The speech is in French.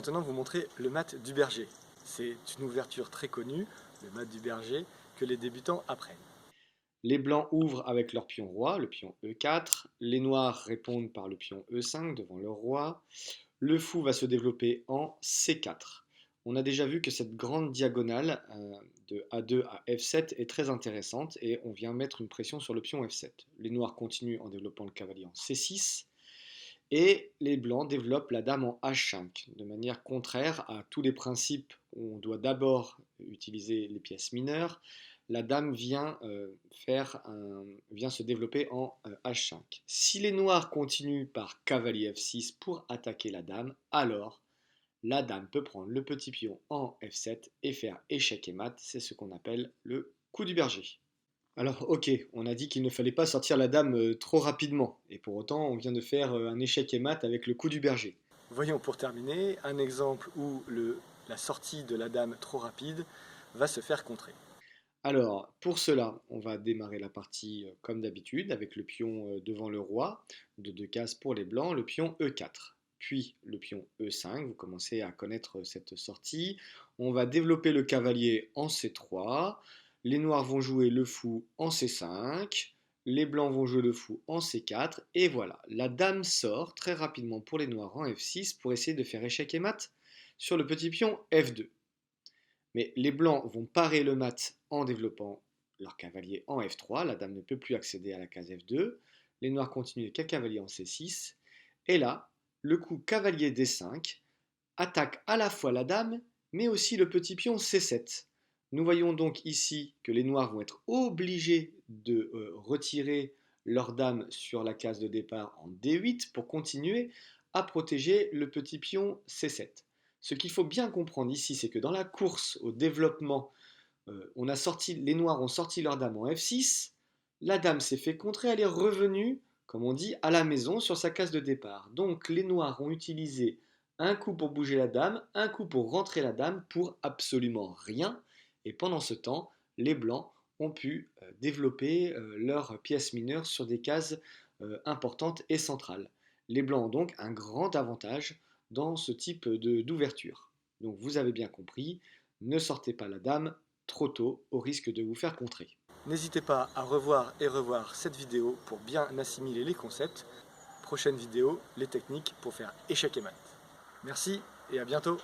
maintenant vous montrer le mat du berger. C'est une ouverture très connue, le mat du berger, que les débutants apprennent. Les blancs ouvrent avec leur pion roi, le pion E4. Les noirs répondent par le pion E5 devant leur roi. Le fou va se développer en C4. On a déjà vu que cette grande diagonale de A2 à F7 est très intéressante et on vient mettre une pression sur le pion F7. Les noirs continuent en développant le cavalier en C6 et les blancs développent la dame en H5 de manière contraire à tous les principes où on doit d'abord utiliser les pièces mineures. La dame vient se développer en H5. Si les noirs continuent par cavalier F6 pour attaquer la dame, alors la dame peut prendre le petit pion en F7 et faire échec et mat. C'est ce qu'on appelle le coup du berger. Alors ok, on a dit qu'il ne fallait pas sortir la dame trop rapidement, et pour autant on vient de faire un échec et mat avec le coup du berger. Voyons pour terminer un exemple où la sortie de la dame trop rapide va se faire contrer. Alors pour cela, on va démarrer la partie comme d'habitude avec le pion devant le roi, de 2 cases pour les blancs, le pion E4. Puis le pion E5, vous commencez à connaître cette sortie. On va développer le cavalier en C3, les noirs vont jouer le fou en C5, les blancs vont jouer le fou en C4, et voilà, la dame sort très rapidement pour les noirs en F6 pour essayer de faire échec et mat sur le petit pion F2. Mais les blancs vont parer le mat en développant leur cavalier en F3, la dame ne peut plus accéder à la case F2, les noirs continuent avec cavalier en C6, et là, le coup cavalier D5 attaque à la fois la dame, mais aussi le petit pion C7. Nous voyons donc ici que les noirs vont être obligés de retirer leur dame sur la case de départ en D8 pour continuer à protéger le petit pion C7. Ce qu'il faut bien comprendre ici, c'est que dans la course au développement, les noirs ont sorti leur dame en F6, la dame s'est fait contrer, elle est revenue, comme on dit, à la maison sur sa case de départ. Donc les noirs ont utilisé un coup pour bouger la dame, un coup pour rentrer la dame pour absolument rien. Et pendant ce temps, les blancs ont pu développer leurs pièces mineures sur des cases importantes et centrales. Les blancs ont donc un grand avantage dans ce type d'ouverture. Donc vous avez bien compris, ne sortez pas la dame trop tôt au risque de vous faire contrer. N'hésitez pas à revoir et revoir cette vidéo pour bien assimiler les concepts. Prochaine vidéo, les techniques pour faire échec et mat. Merci et à bientôt.